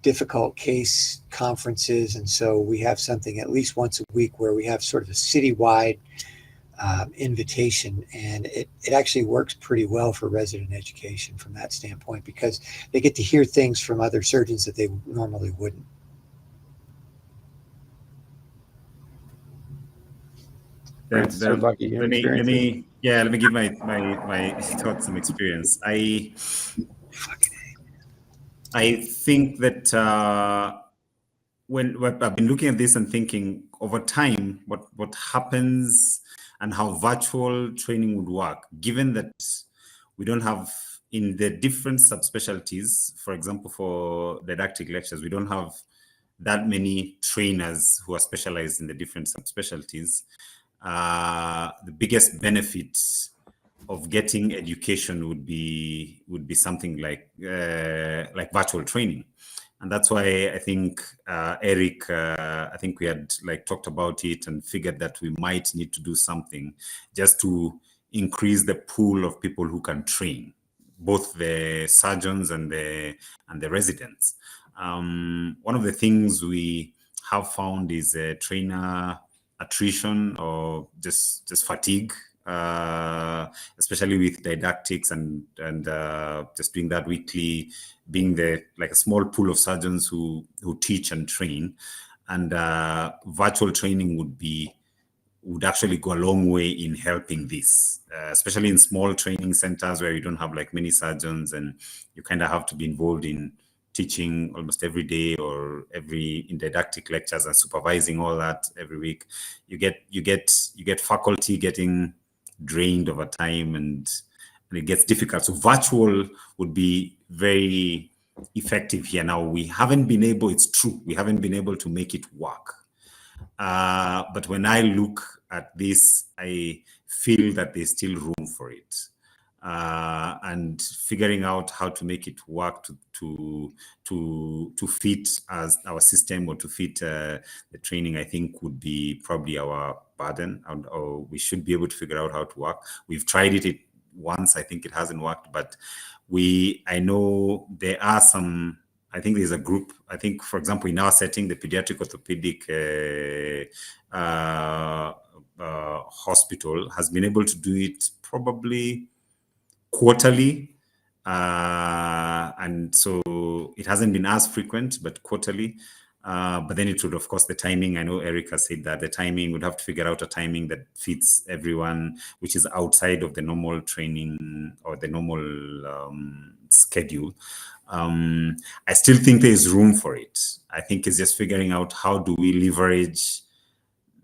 difficult case conferences. And so we have something at least once a week where we have sort of a citywide invitation, and it actually works pretty well for resident education from that standpoint, because they get to hear things from other surgeons that they normally wouldn't. So lucky. Let me give my thoughts and experience. I think that when I've been looking at this and thinking over time, what happens and how virtual training would work, given that we don't have in the different subspecialties, for example, for didactic lectures, we don't have that many trainers who are specialized in the different subspecialties. The biggest benefit of getting education would be something like virtual training. And that's why I think Erik, I think we had like talked about it and figured that we might need to do something just to increase the pool of people who can train, both the surgeons and the residents. One of the things we have found is trainer attrition or just fatigue, especially with didactics and just doing that weekly, being like a small pool of surgeons who teach and train, and virtual training would actually go a long way in helping this, especially in small training centers where you don't have like many surgeons and you kind of have to be involved in teaching almost every day or in didactic lectures and supervising all that every week. You get faculty getting drained over time and it gets difficult. So virtual would be very effective here. Now it's true, we haven't been able to make it work. But when I look at this, I feel that there's still room for it. And figuring out how to make it work to fit as our system or to fit the training, I think would be probably our burden, or we should be able to figure out how to work. We've tried it once, I think it hasn't worked, but I know there are some, I think there's a group, I think, for example, in our setting, the Pediatric Orthopedic Hospital has been able to do it probably quarterly. And so it hasn't been as frequent, but quarterly. But then it would, of course, the timing, I know Erik has said that the timing, would have to figure out a timing that fits everyone, which is outside of the normal training or the normal schedule. I still think there is room for it. I think it's just figuring out how do we leverage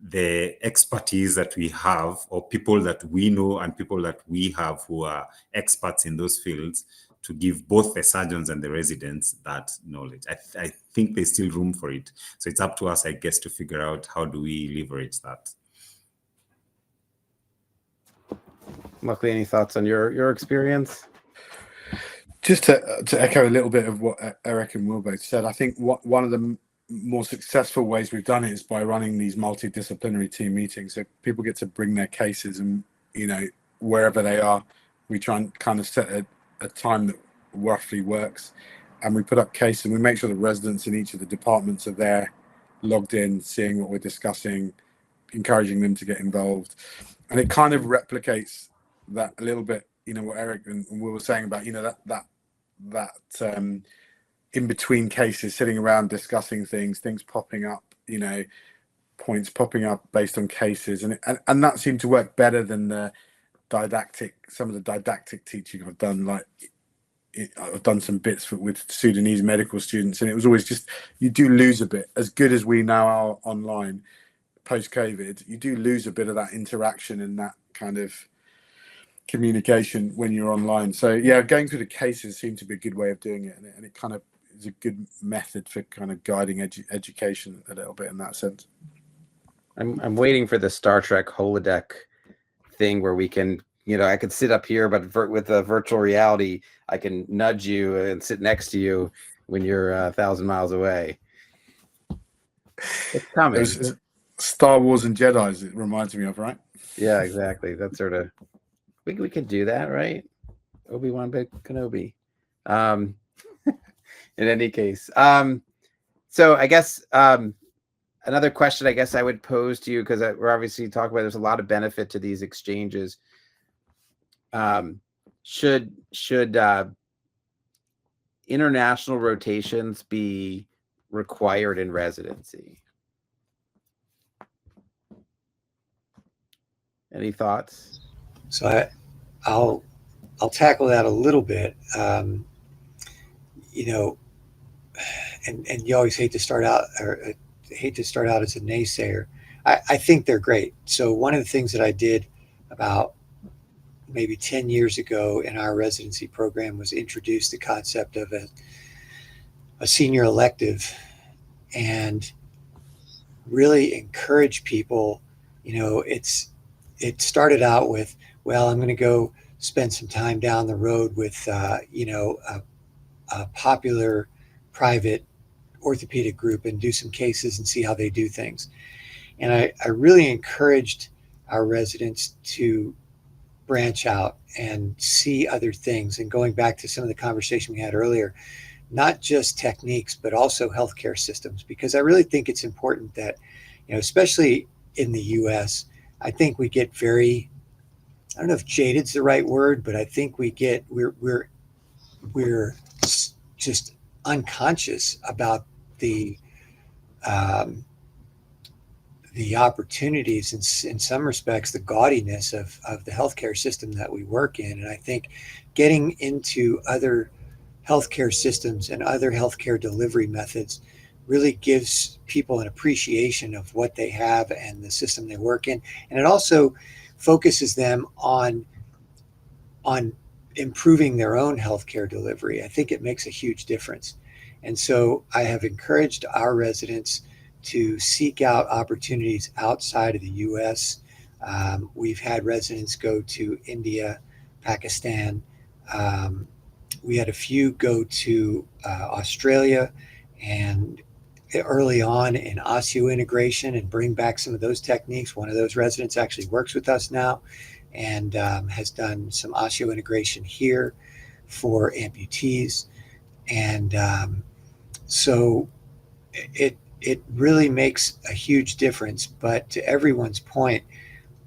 the expertise that we have, or people that we know and people that we have who are experts in those fields, to give both the surgeons and the residents that knowledge. I think there's still room for it. So it's up to us, I guess, to figure out how do we leverage that. Luckily, any thoughts on your experience? Just to echo a little bit of what Erik and Will both said, I think one of the more successful ways we've done it is by running these multidisciplinary team meetings. So people get to bring their cases, and wherever they are, we try and kind of set a time that roughly works, and we put up cases and we make sure the residents in each of the departments are there, logged in, seeing what we're discussing, encouraging them to get involved. And it kind of replicates that a little bit, what Erik and Will were saying about, that in between cases, sitting around discussing things popping up, points popping up based on cases. And that seemed to work better than some of the didactic teaching I've done. Like I've done some bits with Sudanese medical students, and it was always just, you do lose a bit, as good as we now are online post-COVID, you do lose a bit of that interaction and that kind of communication when you're online. So yeah, going through the cases seemed to be a good way of doing it, and it kind of is a good method for kind of guiding education a little bit in that sense. I'm waiting for the Star Trek holodeck thing where we can, I could sit up here, but with the virtual reality, I can nudge you and sit next to you when you're 1,000 miles away. It's coming. Star Wars and Jedi's, it reminds me of, right? Yeah, exactly. That's sort of, we could do that, right? Obi-Wan Kenobi. In any case, so I guess another question I guess I would pose to you, because we're obviously talking about there's a lot of benefit to these exchanges. Should international rotations be required in residency? Any thoughts? So I'll tackle that a little bit. And you always hate to start out as a naysayer. I think they're great. So one of the things that I did about maybe 10 years ago in our residency program was introduce the concept of a senior elective, and really encourage people. It started out with, well, I'm going to go spend some time down the road with, a popular private orthopedic group and do some cases and see how they do things. And I really encouraged our residents to branch out and see other things. And going back to some of the conversation we had earlier, not just techniques, but also healthcare systems, because I really think it's important that, especially in the US, I think we get very, I don't know if jaded's the right word, but I think we're just unconscious about the opportunities, in some respects, the gaudiness of the healthcare system that we work in. And I think getting into other healthcare systems and other healthcare delivery methods really gives people an appreciation of what they have and the system they work in. And it also focuses them on improving their own healthcare delivery. I think it makes a huge difference. And so I have encouraged our residents to seek out opportunities outside of the US. We've had residents go to India, Pakistan. We had a few go to Australia, and early on in osseointegration and bring back some of those techniques. One of those residents actually works with us now and has done some osseointegration here for amputees. And so it really makes a huge difference. But to everyone's point,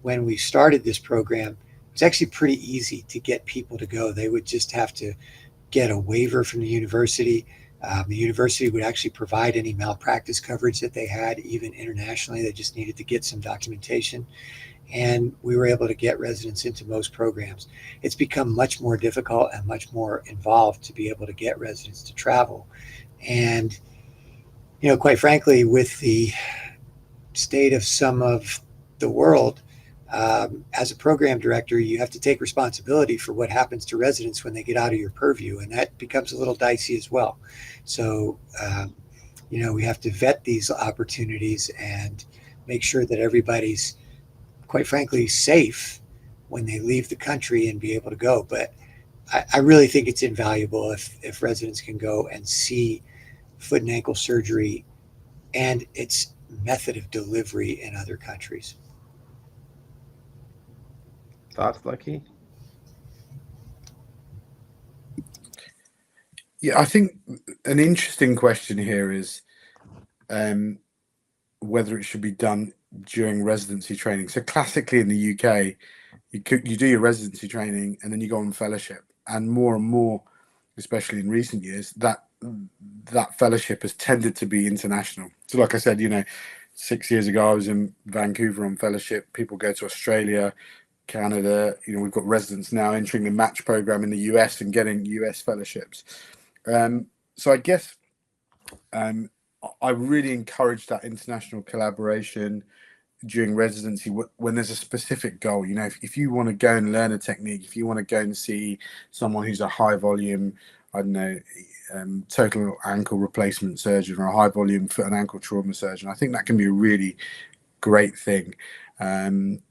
when we started this program, it's actually pretty easy to get people to go. They would just have to get a waiver from the university. The university would actually provide any malpractice coverage that they had, even internationally. They just needed to get some documentation. And we were able to get residents into most programs. It's become much more difficult and much more involved to be able to get residents to travel. And, quite frankly, with the state of some of the world, as a program director, you have to take responsibility for what happens to residents when they get out of your purview, and that becomes a little dicey as well. So, we have to vet these opportunities and make sure that everybody's, quite frankly, safe when they leave the country and be able to go. But I really think it's invaluable if residents can go and see foot and ankle surgery and its method of delivery in other countries. Thoughts, Lucky? Yeah, I think an interesting question here is whether it should be done during residency training. So classically in the UK, you do your residency training and then you go on fellowship. And more, especially in recent years, that fellowship has tended to be international. So like I said, 6 years ago, I was in Vancouver on fellowship. People go to Australia, Canada. We've got residents now entering the match program in the US and getting US fellowships. So I guess I really encourage that international collaboration during residency when there's a specific goal. If you want to go and learn a technique, if you want to go and see someone who's a high volume, total ankle replacement surgeon or a high volume foot and ankle trauma surgeon, I think that can be a really great thing. And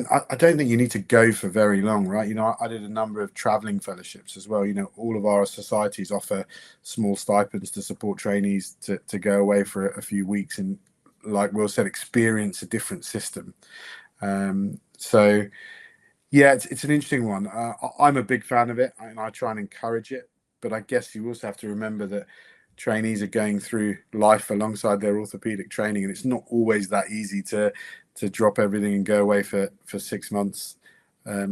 I don't think you need to go for very long, right? I did a number of traveling fellowships as well. All of our societies offer small stipends to support trainees to go away for a few weeks and, like Will said, experience a different system. So, yeah, it's an interesting one. I'm a big fan of it, and I try and encourage it. But I guess you also have to remember that trainees are going through life alongside their orthopedic training, and it's not always that easy to drop everything and go away for 6 months, at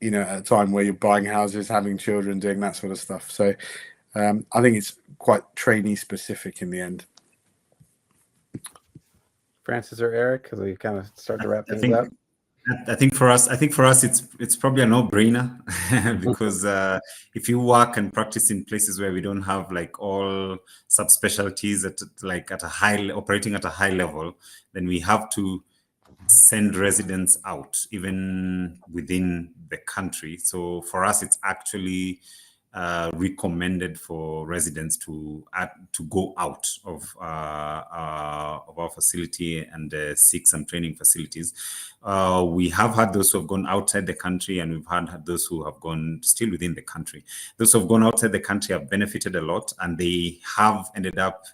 a time where you're buying houses, having children, doing that sort of stuff. So I think it's quite trainee specific in the end. Francis or Erik, because we kind of start to wrap things up. I think for us, it's probably a no-brainer because if you work and practice in places where we don't have like all subspecialties operating at a high level, then we have to send residents out even within the country. So for us, it's actually recommended for residents to go out of our facility and seek some training facilities. We have had those who have gone outside the country, and we've had those who have gone still within the country. Those who have gone outside the country have benefited a lot, and they have ended up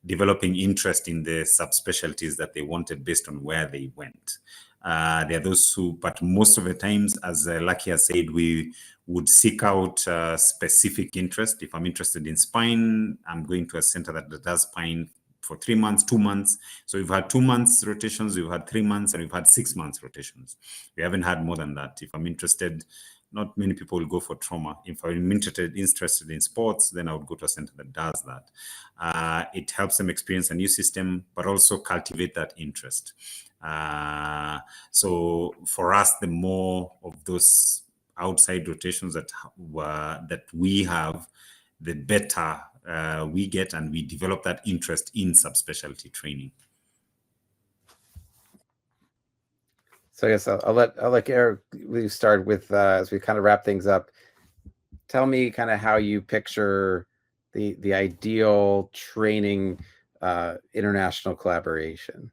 developing interest in the subspecialties that they wanted based on where they went. There are those who, but most of the times, as Lucky has said, we would seek out specific interest. If I'm interested in spine, I'm going to a center that does spine for 3 months, 2 months. So we've had 2 months rotations, we've had 3 months, and we've had 6 months rotations. We haven't had more than that. If I'm interested, not many people will go for trauma. If I'm interested in sports, then I would go to a center that does that. It helps them experience a new system, but also cultivate that interest. So for us, the more of those outside rotations that we have, the better we get, and we develop that interest in subspecialty training. So I guess I'll let Erik, we start with as we kind of wrap things up. Tell me kind of how you picture the ideal training international collaboration.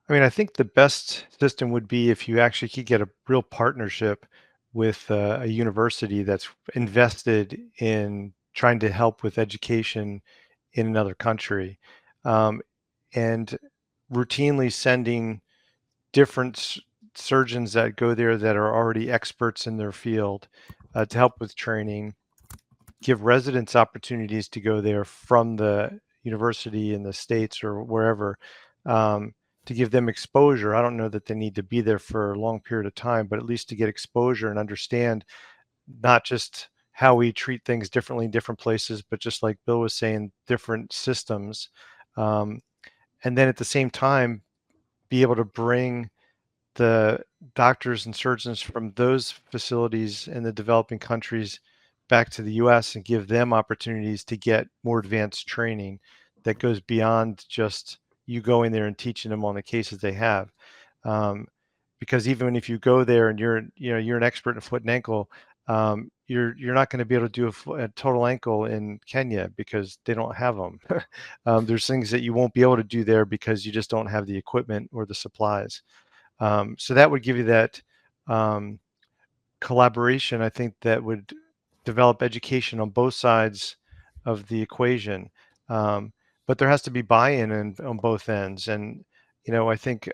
I mean, I think the best system would be if you actually could get a real partnership with a university that's invested in trying to help with education in another country, and routinely sending different surgeons that go there that are already experts in their field to help with training, give residents opportunities to go there from the university in the States or wherever, to give them exposure. I don't know that they need to be there for a long period of time, but at least to get exposure and understand not just how we treat things differently in different places, but just like Bill was saying, different systems. And then at the same time, be able to bring the doctors and surgeons from those facilities in the developing countries back to the US and give them opportunities to get more advanced training that goes beyond just you going there and teaching them on the cases they have. Because even if you go there and you're an expert in foot and ankle, you're not going to be able to do a total ankle in Kenya because they don't have them. There's things that you won't be able to do there because you just don't have the equipment or the supplies. So that would give you that collaboration. I think that would develop education on both sides of the equation. But there has to be buy-in on both ends. And, I think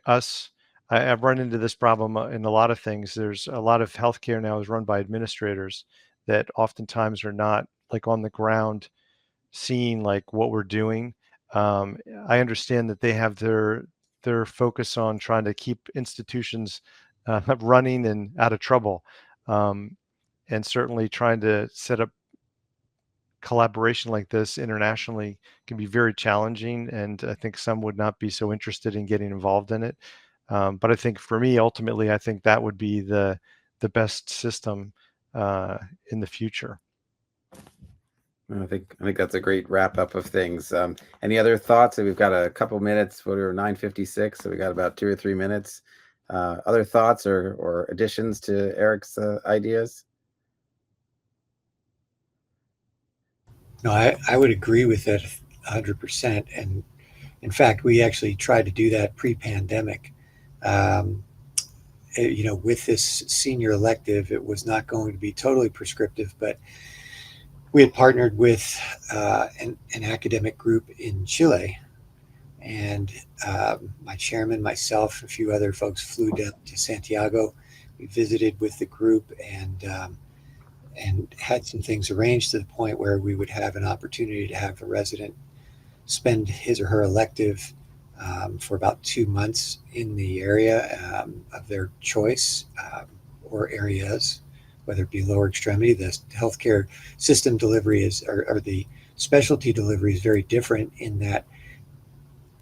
I've run into this problem in a lot of things. There's a lot of healthcare now is run by administrators that oftentimes are not like on the ground seeing like what we're doing. I understand that they have their focus on trying to keep institutions running and out of trouble. And certainly trying to set up collaboration like this internationally can be very challenging. And I think some would not be so interested in getting involved in it. But I think for me, ultimately, I think that would be the best system in the future. I think that's a great wrap up of things. Any other thoughts? We've got a couple minutes. We're 9:56, so we got about 2 or 3 minutes. Other thoughts or additions to Erik's ideas? No, I would agree with that 100%. And in fact, we actually tried to do that pre-pandemic. With this senior elective, it was not going to be totally prescriptive, but we had partnered with an academic group in Chile, and my chairman, myself, a few other folks flew down to Santiago. We visited with the group and had some things arranged to the point where we would have an opportunity to have a resident spend his or her elective for about 2 months in the area of their choice or areas, whether it be lower extremity. The healthcare system delivery or the specialty delivery is very different in that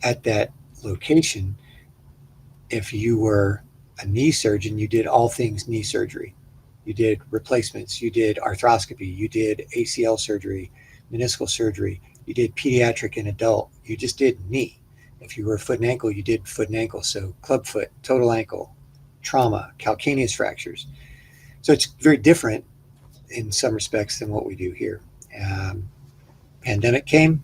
at that location, if you were a knee surgeon, you did all things knee surgery. You did replacements, you did arthroscopy, you did ACL surgery, meniscal surgery, you did pediatric and adult, you just did knee. If you were foot and ankle, you did foot and ankle. So club foot, total ankle, trauma, calcaneus fractures. So it's very different in some respects than what we do here. Pandemic came,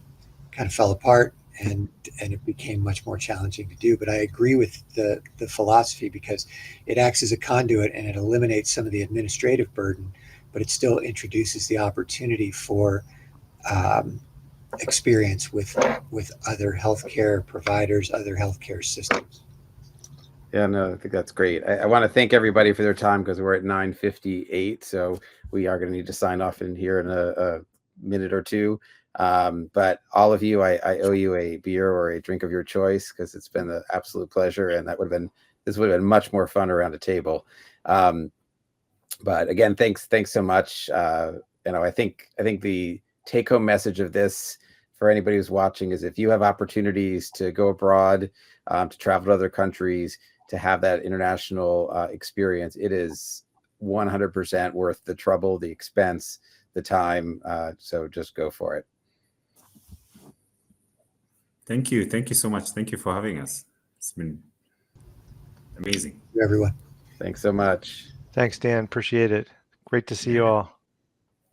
kind of fell apart, and it became much more challenging to do. But I agree with the philosophy, because it acts as a conduit and it eliminates some of the administrative burden, but it still introduces the opportunity for experience with other healthcare providers, other healthcare systems. Yeah, no, I think that's great. I want to thank everybody for their time, because we're at 9:58, so we are going to need to sign off in here in a minute or two. But all of you, I owe you a beer or a drink of your choice, because it's been an absolute pleasure, and this would have been much more fun around a table. But again, thanks so much. I think the take-home message of this for anybody who's watching is, if you have opportunities to go abroad, to travel to other countries, to have that international experience, it is 100% worth the trouble, the expense, the time. So just go for it. Thank you so much. Thank you for having us. It's been amazing. Everyone. Thanks so much. Thanks, Dan. Appreciate it. Great to see you all.